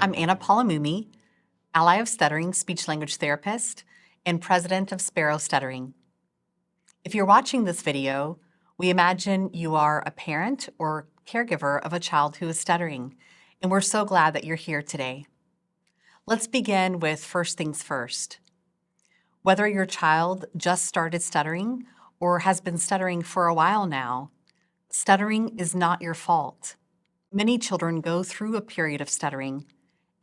I'm Anna Palamumi, Ally of Stuttering speech language therapist and president of Sparrow Stuttering. If you're watching this video, we imagine you are a parent or caregiver of a child who is stuttering, and we're so glad that you're here today. Let's begin with first things first. Whether your child just started stuttering or has been stuttering for a while now, stuttering is not your fault. Many children go through a period of stuttering,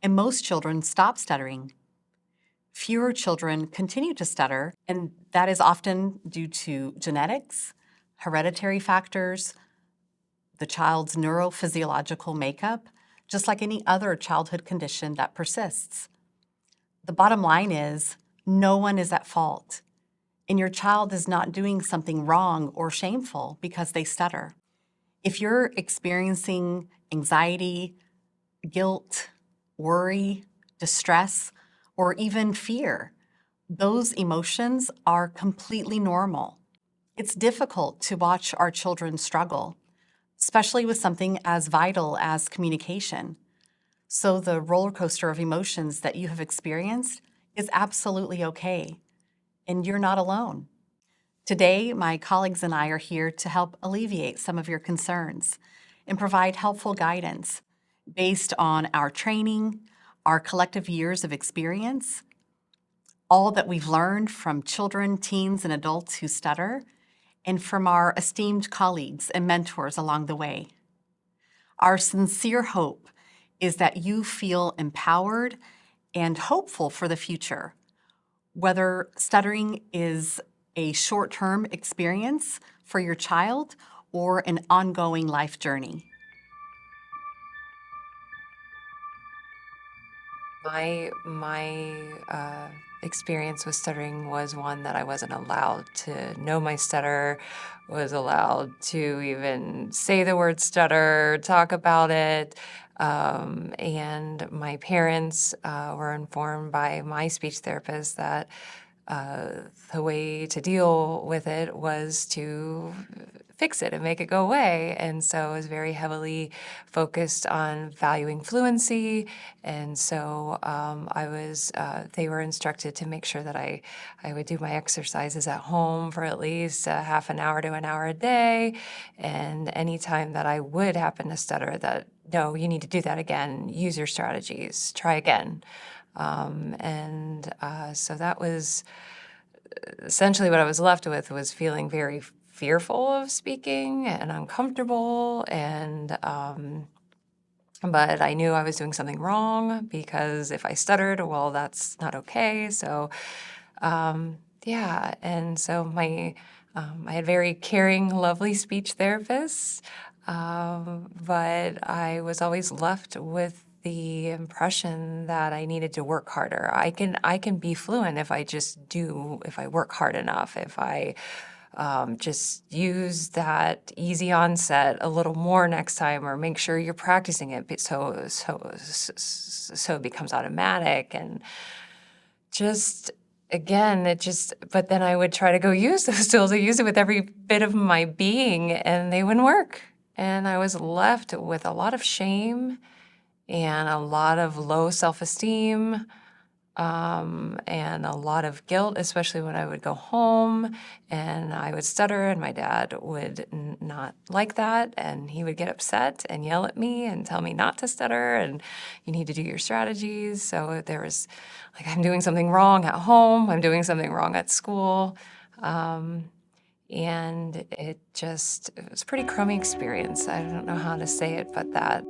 and most children stop stuttering. Fewer children continue to stutter, and that is often due to genetics, hereditary factors, the child's neurophysiological makeup, just like any other childhood condition that persists. The bottom line is, no one is at fault, and your child is not doing something wrong or shameful because they stutter. If you're experiencing anxiety, guilt, worry, distress, or even fear, those emotions are completely normal. It's difficult to watch our children struggle, especially with something as vital as communication. So the roller coaster of emotions that you have experienced is absolutely okay, and you're not alone. Today, my colleagues and I are here to help alleviate some of your concerns and provide helpful guidance based on our training, our collective years of experience, all that we've learned from children, teens, and adults who stutter, and from our esteemed colleagues and mentors along the way. Our sincere hope is that you feel empowered and hopeful for the future, whether stuttering is a short-term experience for your child or an ongoing life journey. My experience with stuttering was one that I wasn't allowed to know my stutter, was allowed to even say the word stutter, talk about it. And my parents were informed by my speech therapist that the way to deal with it was to fix it and make it go away. And so I was very heavily focused on valuing fluency. And so they were instructed to make sure that I would do my exercises at home for at least a half an hour to an hour a day. And anytime that I would happen to stutter, that, no, you need to do that again, use your strategies, try again. So that was essentially what I was left with, was feeling very fearful of speaking and uncomfortable, but I knew I was doing something wrong, because if I stuttered, well, that's not okay. So and so I had very caring, lovely speech therapists, but I was always left with the impression that I needed to work harder. I can be fluent if I work hard enough, if I just use that easy onset a little more next time, or make sure you're practicing it so it becomes automatic. And just again, but then I would try to go use those tools. I use it with every bit of my being, and they wouldn't work. And I was left with a lot of shame and a lot of low self-esteem, and a lot of guilt, especially when I would go home and I would stutter, and my dad would not like that, and he would get upset and yell at me and tell me not to stutter, and you need to do your strategies. So there was like, I'm doing something wrong at home, I'm doing something wrong at school. And it was a pretty crummy experience. I don't know how to say it, but that.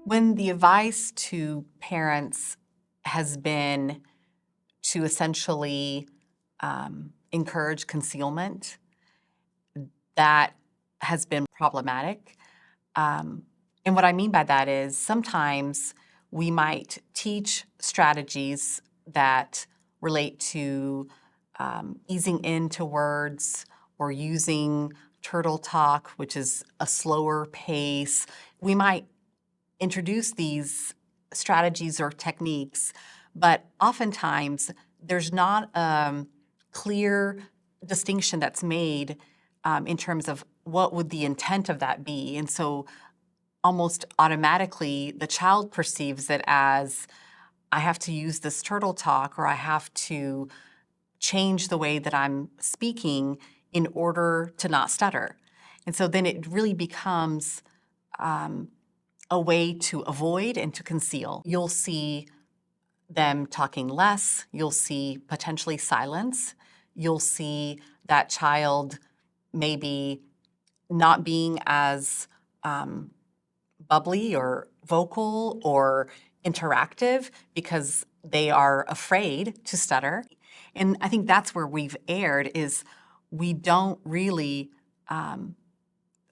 When the advice to parents has been to essentially encourage concealment, that has been problematic. And what I mean by that is, sometimes we might teach strategies that relate to easing into words, or using turtle talk, which is a slower pace. We might introduce these strategies or techniques, but oftentimes there's not a clear distinction that's made in terms of what would the intent of that be. And so almost automatically, the child perceives it as, I have to use this turtle talk, or I have to change the way that I'm speaking in order to not stutter. And so then it really becomes a way to avoid and to conceal. You'll see them talking less, you'll see potentially silence, you'll see that child maybe not being as bubbly or vocal or interactive because they are afraid to stutter. And I think that's where we've erred, is we don't really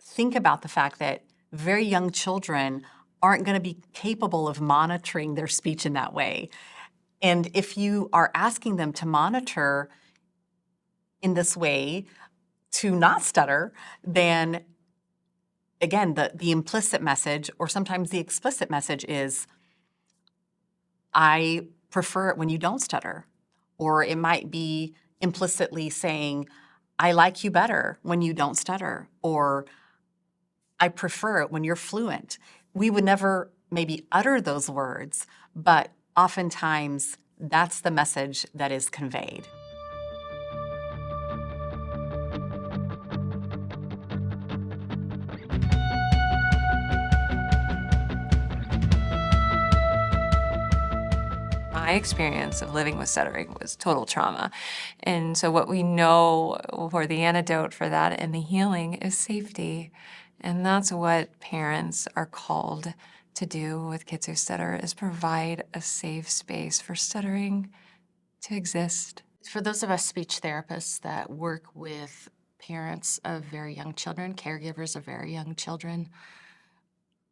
think about the fact that very young children aren't going to be capable of monitoring their speech in that way. And if you are asking them to monitor in this way to not stutter, then again, the implicit message, or sometimes the explicit message, is, I prefer it when you don't stutter. Or it might be implicitly saying, I like you better when you don't stutter, or I prefer it when you're fluent. We would never maybe utter those words, but oftentimes that's the message that is conveyed. My experience of living with stuttering was total trauma. And so what we know for the antidote for that and the healing is safety. And that's what parents are called to do with kids who stutter, is provide a safe space for stuttering to exist. For those of us speech therapists that work with parents of very young children, caregivers of very young children,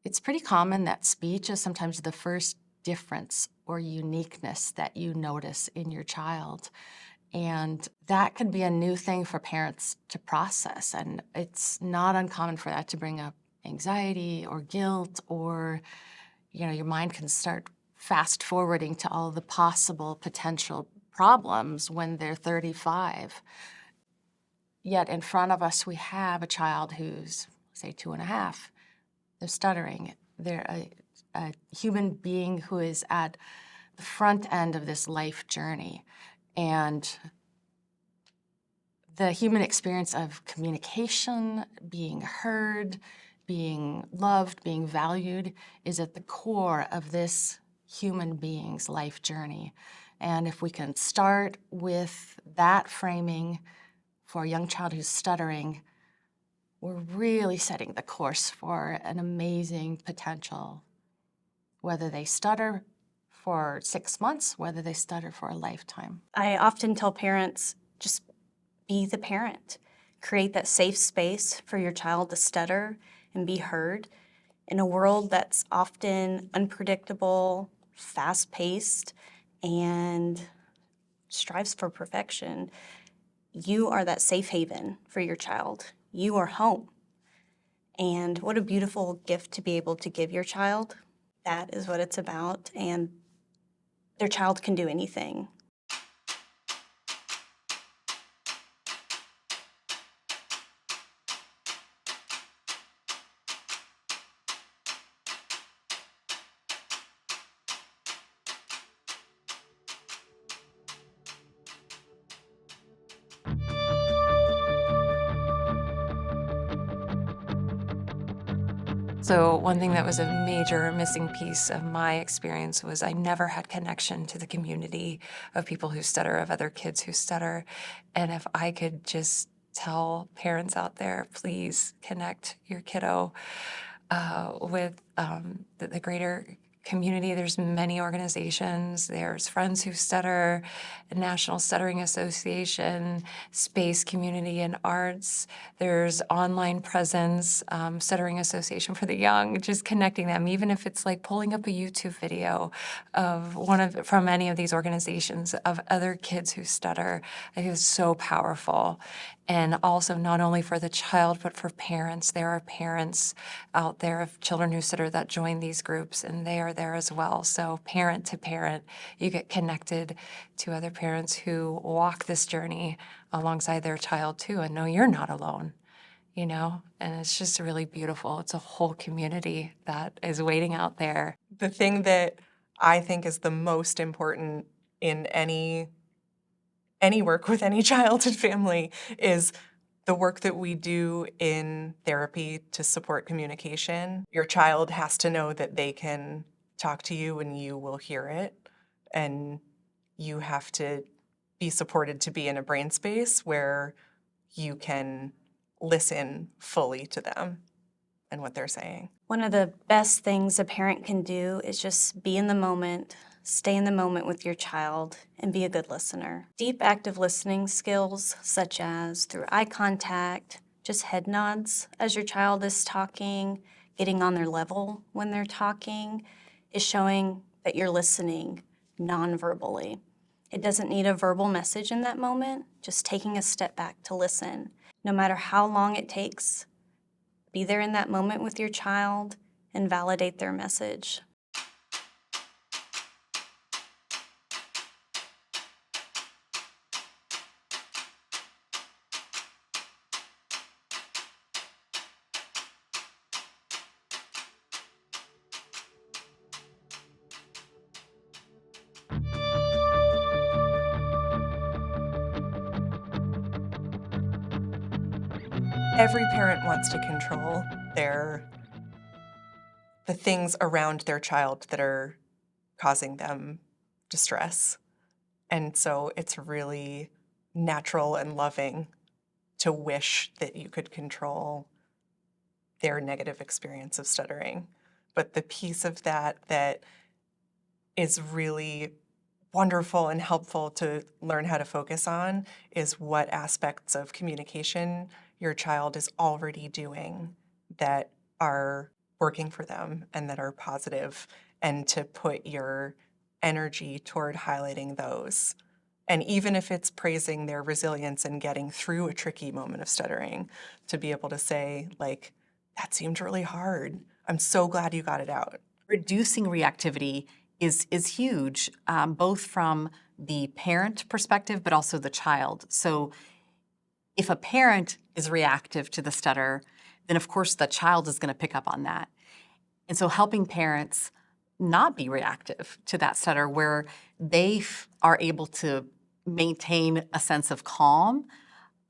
it's pretty common that speech is sometimes the first difference or uniqueness that you notice in your child. And that can be a new thing for parents to process. And it's not uncommon for that to bring up anxiety or guilt, or, your mind can start fast forwarding to all the possible potential problems when they're 35. Yet in front of us, we have a child who's, say, 2.5. They're stuttering. They're a human being who is at the front end of this life journey. And the human experience of communication, being heard, being loved, being valued, is at the core of this human being's life journey. And if we can start with that framing for a young child who's stuttering, we're really setting the course for an amazing potential, whether they stutter for 6 months, whether they stutter for a lifetime. I often tell parents, just be the parent. Create that safe space for your child to stutter and be heard. In a world that's often unpredictable, fast-paced, and strives for perfection, you are that safe haven for your child. You are home. And what a beautiful gift to be able to give your child. That is what it's about, and their child can do anything. So one thing that was a major missing piece of my experience was I never had connection to the community of people who stutter, of other kids who stutter. And if I could just tell parents out there, please connect your kiddo with the greater community. There's many organizations. There's Friends Who Stutter, National Stuttering Association, Space Community and Arts. There's online presence, Stuttering Association for the Young, just connecting them, even if it's like pulling up a YouTube video of from any of these organizations of other kids who stutter. I think it's so powerful. And also not only for the child, but for parents. There are parents out there of children who stutter that join these groups, and they are there as well. So parent to parent, you get connected to other parents who walk this journey alongside their child too, and know you're not alone. you know, and it's just really beautiful. It's a whole community that is waiting out there. The thing that I think is the most important in any work with any child and family is the work that we do in therapy to support communication. Your child has to know that they can talk to you and you will hear it, and you have to be supported to be in a brain space where you can listen fully to them and what they're saying. One of the best things a parent can do is just be in the moment, stay in the moment with your child, and be a good listener. Deep active listening skills, such as through eye contact, just head nods as your child is talking, getting on their level when they're talking, is showing that you're listening non-verbally. It doesn't need a verbal message in that moment, just taking a step back to listen. No matter how long it takes, be there in that moment with your child and validate their message. Every parent wants to control the things around their child that are causing them distress. And so it's really natural and loving to wish that you could control their negative experience of stuttering. But the piece of that is really wonderful and helpful to learn how to focus on is what aspects of communication your child is already doing that are working for them and that are positive, and to put your energy toward highlighting those. And even if it's praising their resilience and getting through a tricky moment of stuttering, to be able to say, like, that seemed really hard. I'm so glad you got it out. Reducing reactivity is huge, both from the parent perspective, but also the child. So if a parent is reactive to the stutter, then of course the child is going to pick up on that. And so helping parents not be reactive to that stutter, where they are able to maintain a sense of calm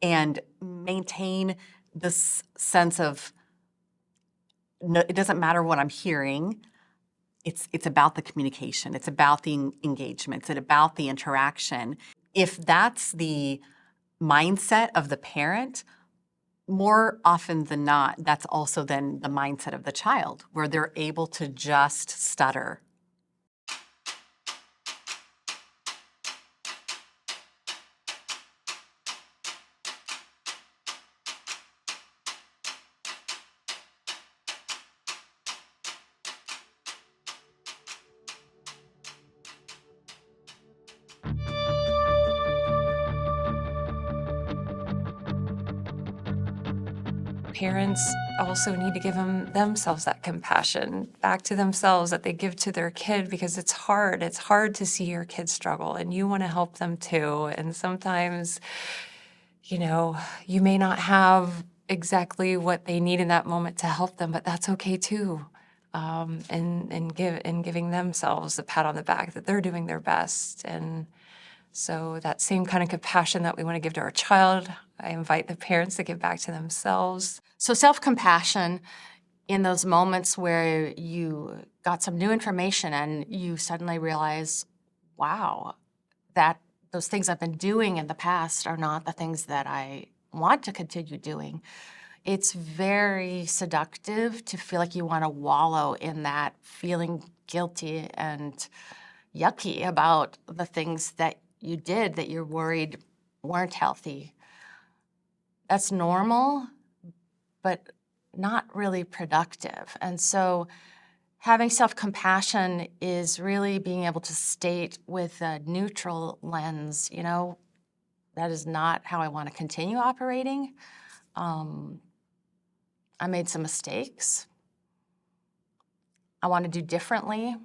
and maintain this sense of, no, it doesn't matter what I'm hearing. It's about the communication. It's about the engagement. It's about the interaction. If that's the mindset of the parent, more often than not, that's also then the mindset of the child, where they're able to just stutter. Parents also need to give themselves that compassion back to themselves that they give to their kid, because it's hard. It's hard to see your kid struggle, and you want to help them too. And sometimes, you know, you may not have exactly what they need in that moment to help them, but that's okay too. And giving themselves a pat on the back that they're doing their best. And so that same kind of compassion that we want to give to our child, I invite the parents to give back to themselves. So self-compassion in those moments where you got some new information and you suddenly realize, wow, that those things I've been doing in the past are not the things that I want to continue doing. It's very seductive to feel like you want to wallow in that, feeling guilty and yucky about the things that you did that you're worried weren't healthy. That's normal, but not really productive. And so having self-compassion is really being able to state with a neutral lens, you know, that is not how I want to continue operating. I made some mistakes. I want to do differently.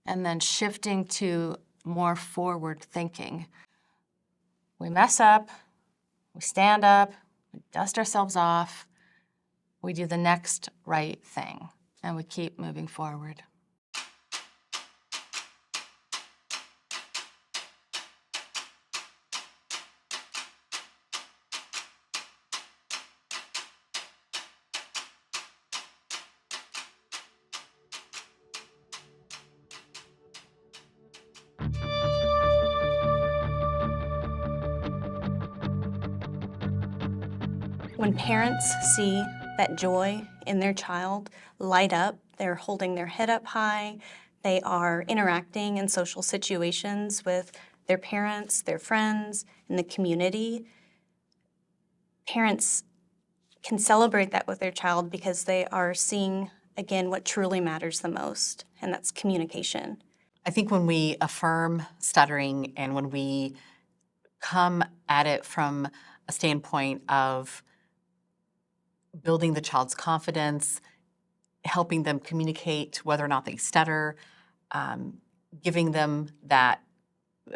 And then shifting to more forward thinking. We mess up, we stand up, we dust ourselves off, we do the next right thing, and we keep moving forward. When parents see that joy in their child light up, they're holding their head up high, they are interacting in social situations with their parents, their friends, and the community, parents can celebrate that with their child because they are seeing, again, what truly matters the most, and that's communication. I think when we affirm stuttering and when we come at it from a standpoint of building the child's confidence, helping them communicate whether or not they stutter, giving them that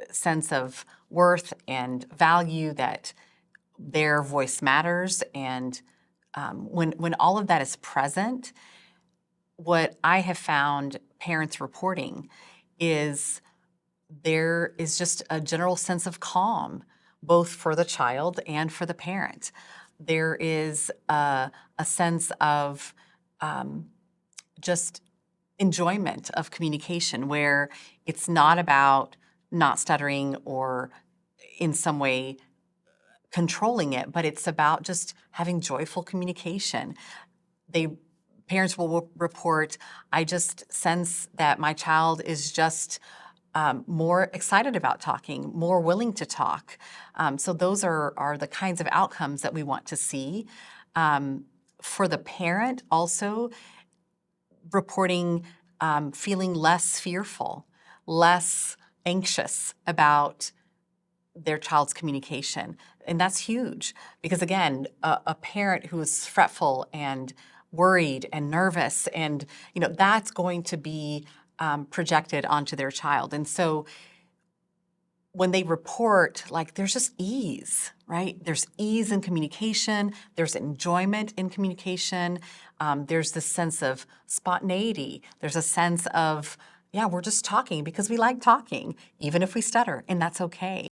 sense of worth and value that their voice matters, and when all of that is present, what I have found parents reporting is there is just a general sense of calm, both for the child and for the parent. There is a sense of just enjoyment of communication where it's not about not stuttering or in some way controlling it, but it's about just having joyful communication. Parents will report, I just sense that my child is just more excited about talking, more willing to talk. So those are the kinds of outcomes that we want to see. For the parent also, reporting feeling less fearful, less anxious about their child's communication. And that's huge because, again, a parent who is fretful and worried and nervous, and that's going to be projected onto their child. And so when they report, like, there's just ease, right? There's ease in communication, there's enjoyment in communication, there's this sense of spontaneity, there's a sense of, yeah, we're just talking because we like talking, even if we stutter, and that's okay.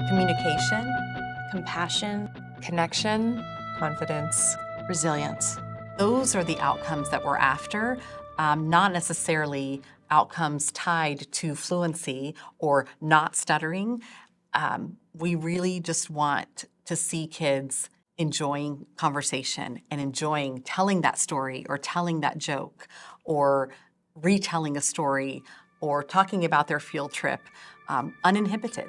Communication, Compassion, Connection, Confidence. Resilience. those are the outcomes that we're after, not necessarily outcomes tied to fluency or not stuttering. We really just want to see kids enjoying conversation and enjoying telling that story or telling that joke or retelling a story or talking about their field trip uninhibited.